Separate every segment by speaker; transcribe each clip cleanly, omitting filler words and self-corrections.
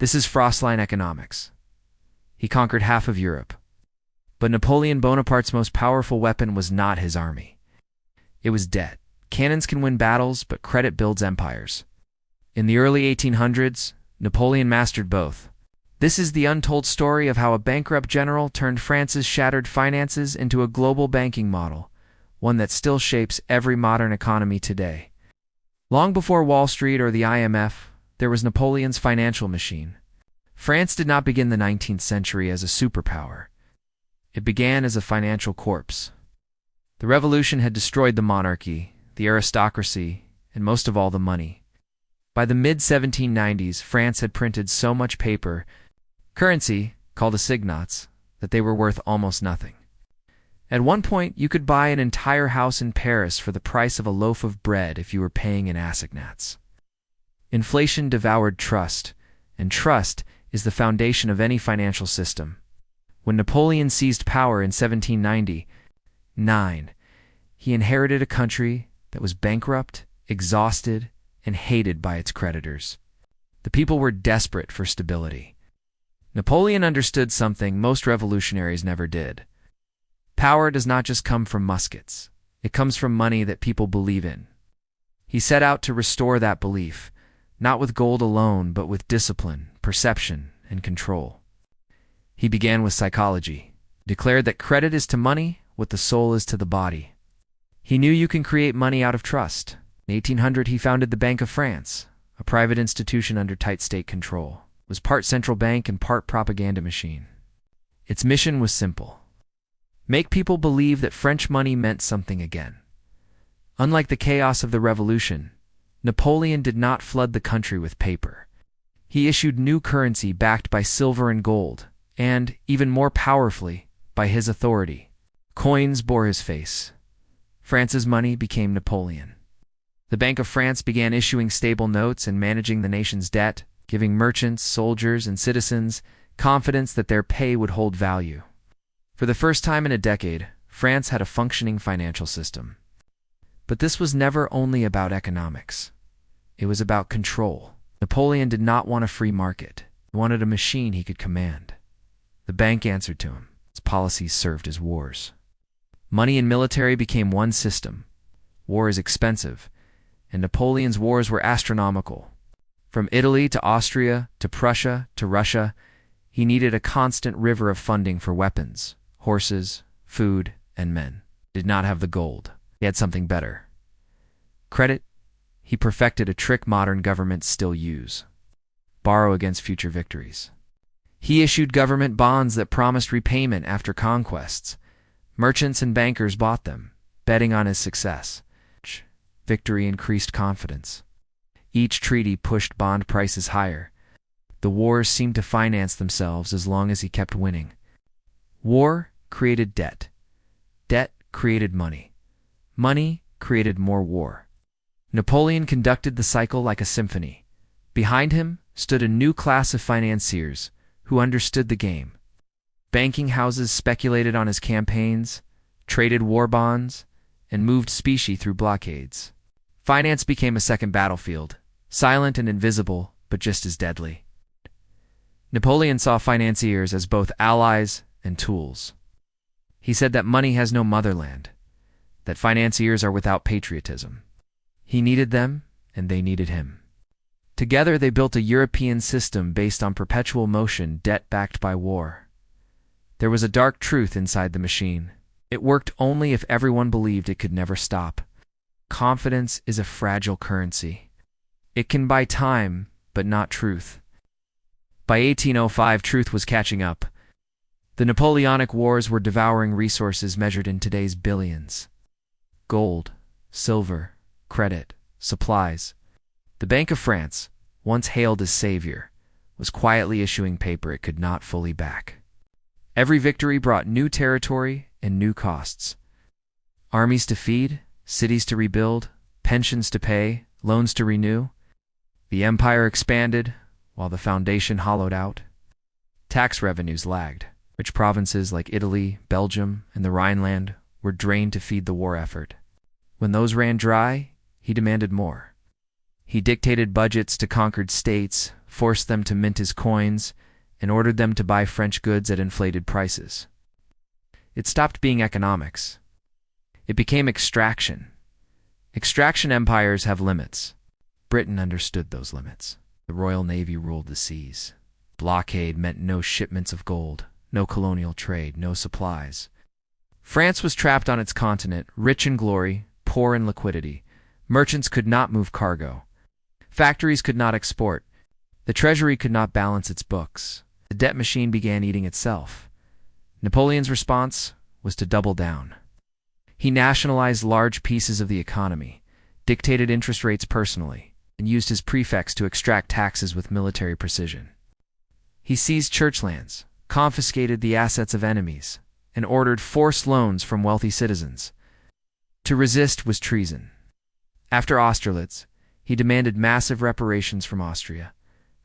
Speaker 1: This is Frostline economics. He conquered half of Europe. But Napoleon Bonaparte's most powerful weapon was not his army. It was debt. Cannons can win battles, but credit builds empires. In the early 1800s, Napoleon mastered both. This is the untold story of how a bankrupt general turned France's shattered finances into a global banking model, one that still shapes every modern economy today. Long before Wall Street or the IMF, there was Napoleon's financial machine. France did not begin the 19th century as a superpower. It began as a financial corpse. The revolution had destroyed the monarchy, the aristocracy, and most of all the money. By the mid-1790s, France had printed so much paper, currency, called assignats, that they were worth almost nothing. At one point, you could buy an entire house in Paris for the price of a loaf of bread if you were paying in assignats. Inflation devoured trust, and trust is the foundation of any financial system. When Napoleon seized power in 1799, he inherited a country that was bankrupt, exhausted, and hated by its creditors. The people were desperate for stability. Napoleon understood something most revolutionaries never did. Power does not just come from muskets. It comes from money that people believe in. He set out to restore that belief, not with gold alone, but with discipline, perception, and control. He began with psychology, declared that credit is to money what the soul is to the body. He knew you can create money out of trust. In 1800, he founded the Bank of France, a private institution under tight state control. It was part central bank and part propaganda machine. Its mission was simple: make people believe that French money meant something again. Unlike the chaos of the Revolution, Napoleon did not flood the country with paper. He issued new currency backed by silver and gold, and, even more powerfully, by his authority. Coins bore his face. France's money became Napoleon. The Bank of France began issuing stable notes and managing the nation's debt, giving merchants, soldiers, and citizens confidence that their pay would hold value. For the first time in a decade, France had a functioning financial system. But this was never only about economics. It was about control. Napoleon did not want a free market. He wanted a machine he could command. The bank answered to him. Its policies served as wars. Money and military became one system. War is expensive, and Napoleon's wars were astronomical. From Italy to Austria to Prussia to Russia, he needed a constant river of funding for weapons, horses, food, and men. He did not have the gold. He had something better. Credit. He perfected a trick modern governments still use: borrow against future victories. He issued government bonds that promised repayment after conquests. Merchants and bankers bought them, betting on his success. Victory increased confidence. Each treaty pushed bond prices higher. The wars seemed to finance themselves as long as he kept winning. War created debt. Debt created money. Money created more war. Napoleon conducted the cycle like a symphony. Behind him stood a new class of financiers who understood the game. Banking houses speculated on his campaigns, traded war bonds, and moved specie through blockades. Finance became a second battlefield, silent and invisible, but just as deadly. Napoleon saw financiers as both allies and tools. He said that money has no motherland, that financiers are without patriotism. He needed them, and they needed him. Together they built a European system based on perpetual motion, debt backed by war. There was a dark truth inside the machine. It worked only if everyone believed it could never stop. Confidence is a fragile currency. It can buy time, but not truth. By 1805, truth was catching up. The Napoleonic Wars were devouring resources measured in today's billions. Gold, silver, credit, supplies. The Bank of France, once hailed as savior, was quietly issuing paper it could not fully back. Every victory brought new territory and new costs. Armies to feed, cities to rebuild, pensions to pay, loans to renew. The empire expanded, while the foundation hollowed out. Tax revenues lagged. Rich provinces like Italy, Belgium, and the Rhineland were drained to feed the war effort. When those ran dry, he demanded more. He dictated budgets to conquered states, forced them to mint his coins, and ordered them to buy French goods at inflated prices. It stopped being economics. It became extraction. Extraction empires have limits. Britain understood those limits. The Royal Navy ruled the seas. Blockade meant no shipments of gold, no colonial trade, no supplies. France was trapped on its continent, rich in glory, poor in liquidity. Merchants could not move cargo. Factories could not export. The treasury could not balance its books. The debt machine began eating itself. Napoleon's response was to double down. He nationalized large pieces of the economy, dictated interest rates personally, and used his prefects to extract taxes with military precision. He seized church lands, confiscated the assets of enemies, and ordered forced loans from wealthy citizens. To resist was treason. After Austerlitz, he demanded massive reparations from Austria,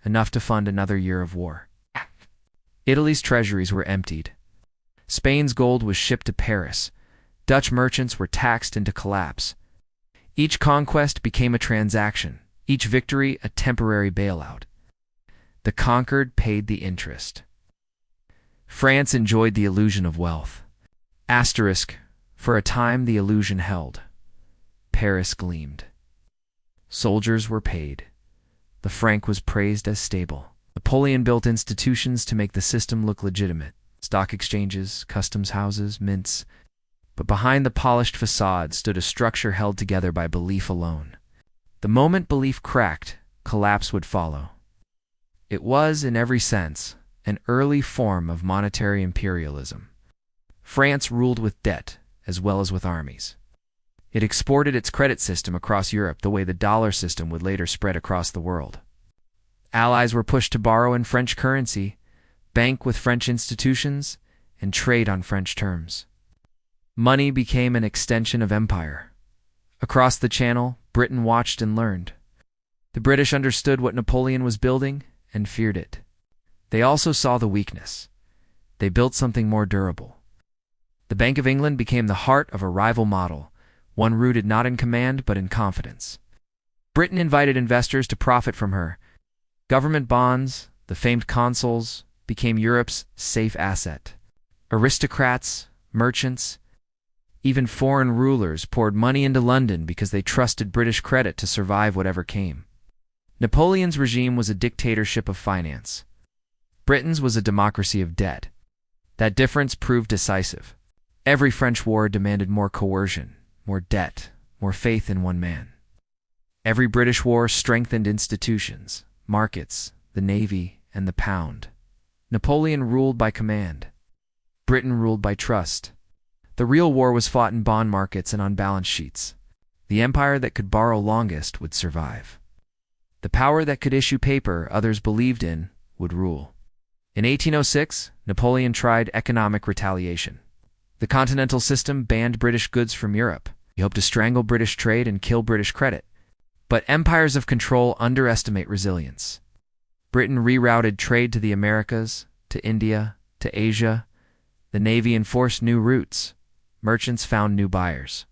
Speaker 1: enough to fund another year of war. Italy's treasuries were emptied. Spain's gold was shipped to Paris. Dutch merchants were taxed into collapse. Each conquest became a transaction, each victory a temporary bailout. The conquered paid the interest. France enjoyed the illusion of wealth. Asterisk, for a time the illusion held. Paris gleamed. Soldiers were paid. The franc was praised as stable. Napoleon built institutions to make the system look legitimate. Stock exchanges, customs houses, mints. But behind the polished facade stood a structure held together by belief alone. The moment belief cracked, collapse would follow. It was, in every sense, an early form of monetary imperialism. France ruled with debt, as well as with armies. It exported its credit system across Europe the way the dollar system would later spread across the world. Allies were pushed to borrow in French currency, bank with French institutions, and trade on French terms. Money became an extension of empire. Across the Channel, Britain watched and learned. The British understood what Napoleon was building and feared it. They also saw the weakness. They built something more durable. The Bank of England became the heart of a rival model, one rooted not in command but in confidence. Britain invited investors to profit from her. Government bonds, the famed consols, became Europe's safe asset. Aristocrats, merchants, even foreign rulers poured money into London because they trusted British credit to survive whatever came. Napoleon's regime was a dictatorship of finance. Britain's was a democracy of debt. That difference proved decisive. Every French war demanded more coercion, more debt, more faith in one man. Every British war strengthened institutions, markets, the navy, and the pound. Napoleon ruled by command. Britain ruled by trust. The real war was fought in bond markets and on balance sheets. The empire that could borrow longest would survive. The power that could issue paper others believed in would rule. In 1806, Napoleon tried economic retaliation. The Continental system banned British goods from Europe. He hoped to strangle British trade and kill British credit. But empires of control underestimate resilience. Britain rerouted trade to the Americas, to India, to Asia. The Navy enforced new routes. Merchants found new buyers.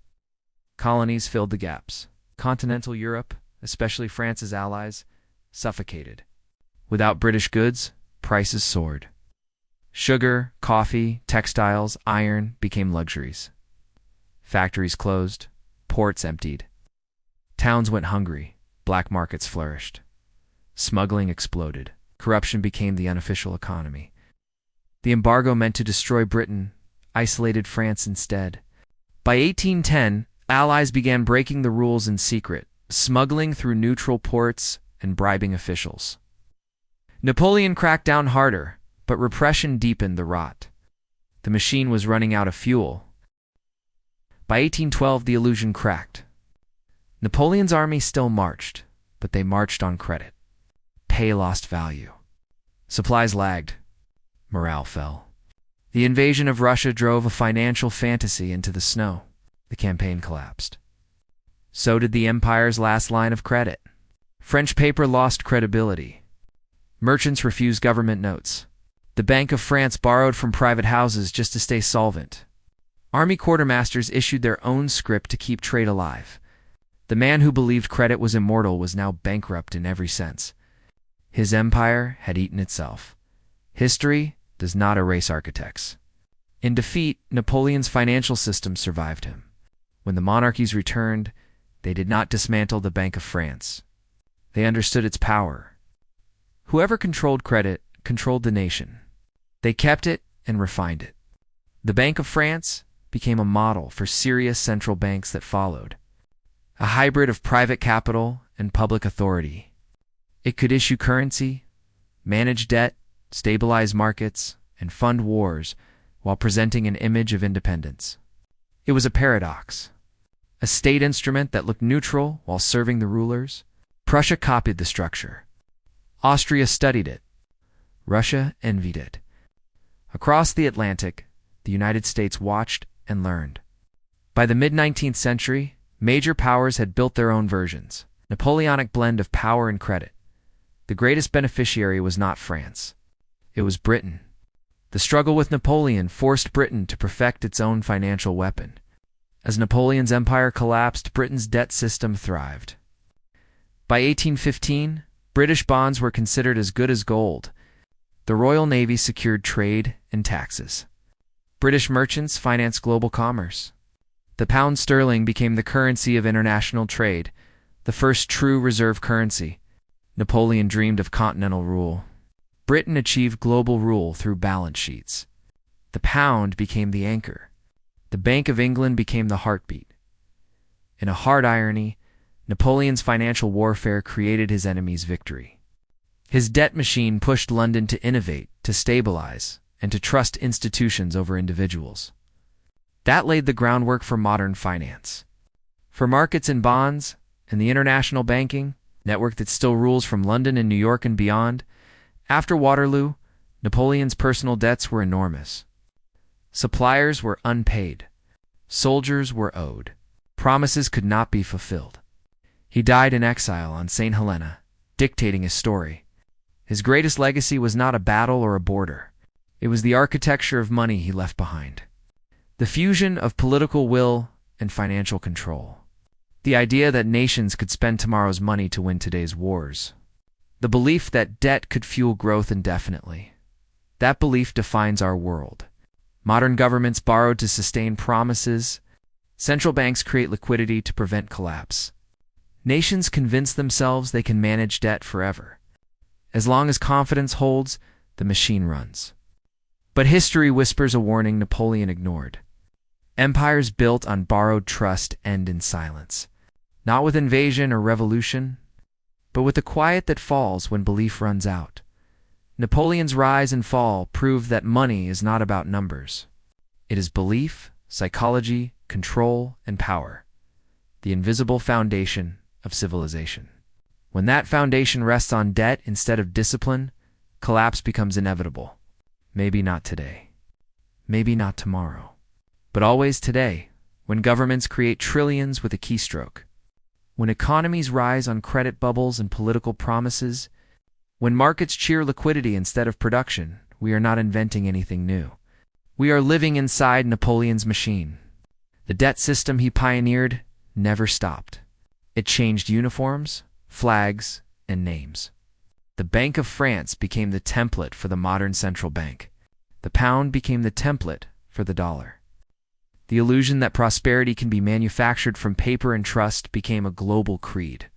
Speaker 1: Colonies filled the gaps. Continental Europe, especially France's allies, suffocated. Without British goods, prices soared. Sugar, coffee, textiles, iron became luxuries. Factories closed, ports emptied. Towns went hungry, black markets flourished. Smuggling exploded. Corruption became the unofficial economy. The embargo meant to destroy Britain, isolated France instead. By 1810, allies began breaking the rules in secret, smuggling through neutral ports and bribing officials. Napoleon cracked down harder, but repression deepened the rot. The machine was running out of fuel. By 1812, the illusion cracked. Napoleon's army still marched, but they marched on credit. Pay lost value. Supplies lagged. Morale fell. The invasion of Russia drove a financial fantasy into the snow. The campaign collapsed. So did the empire's last line of credit. French paper lost credibility. Merchants refused government notes. The Bank of France borrowed from private houses just to stay solvent. Army quartermasters issued their own script to keep trade alive. The man who believed credit was immortal was now bankrupt in every sense. His empire had eaten itself. History does not erase architects. In defeat, Napoleon's financial system survived him. When the monarchies returned, they did not dismantle the Bank of France. They understood its power. Whoever controlled credit controlled the nation. They kept it and refined it. The Bank of France became a model for serious central banks that followed, a hybrid of private capital and public authority. It could issue currency, manage debt, stabilize markets, and fund wars while presenting an image of independence. It was a paradox. A state instrument that looked neutral while serving the rulers. Prussia copied the structure. Austria studied it. Russia envied it. Across the Atlantic, the United States watched and learned. By the mid-19th century, major powers had built their own versions, Napoleonic blend of power and credit. The greatest beneficiary was not France. It was Britain. The struggle with Napoleon forced Britain to perfect its own financial weapon. As Napoleon's empire collapsed, Britain's debt system thrived. By 1815, British bonds were considered as good as gold. The Royal Navy secured trade and taxes. British merchants financed global commerce. The pound sterling became the currency of international trade, the first true reserve currency. Napoleon dreamed of continental rule. Britain achieved global rule through balance sheets. The pound became the anchor. The Bank of England became the heartbeat. In a hard irony, Napoleon's financial warfare created his enemy's victory. His debt machine pushed London to innovate, to stabilize, and to trust institutions over individuals. That laid the groundwork for modern finance. For markets and bonds, and the international banking network that still rules from London and New York and beyond, after Waterloo, Napoleon's personal debts were enormous. Suppliers were unpaid. Soldiers were owed. Promises could not be fulfilled. He died in exile on St. Helena, dictating his story. His greatest legacy was not a battle or a border. It was the architecture of money he left behind. The fusion of political will and financial control. The idea that nations could spend tomorrow's money to win today's wars. The belief that debt could fuel growth indefinitely. That belief defines our world. Modern governments borrowed to sustain promises. Central banks create liquidity to prevent collapse. Nations convince themselves they can manage debt forever. As long as confidence holds, the machine runs. But history whispers a warning Napoleon ignored. Empires built on borrowed trust end in silence. Not with invasion or revolution, but with the quiet that falls when belief runs out. Napoleon's rise and fall proved that money is not about numbers. It is belief, psychology, control, and power. The invisible foundation of civilization. When that foundation rests on debt instead of discipline, collapse becomes inevitable. Maybe not today. Maybe not tomorrow. But always today, when governments create trillions with a keystroke. When economies rise on credit bubbles and political promises. When markets cheer liquidity instead of production, we are not inventing anything new. We are living inside Napoleon's machine. The debt system he pioneered never stopped. It changed uniforms, flags, and names. The Bank of France became the template for the modern central bank. The pound became the template for the dollar. The illusion that prosperity can be manufactured from paper and trust became a global creed.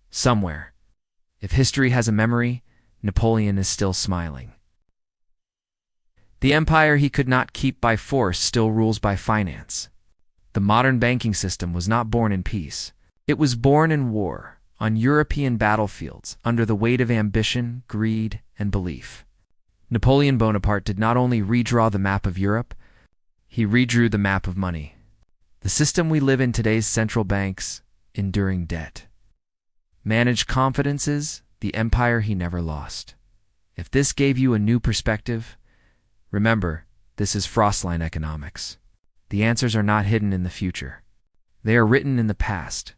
Speaker 1: Somewhere, if history has a memory, Napoleon is still smiling. The empire he could not keep by force still rules by finance. The modern banking system was not born in peace. It was born in war, on European battlefields, under the weight of ambition, greed, and belief. Napoleon Bonaparte did not only redraw the map of Europe, he redrew the map of money. The system we live in today's central banks, enduring debt. Managed confidences, the empire he never lost. If this gave you a new perspective, remember, this is Frostline economics. The answers are not hidden in the future. They are written in the past.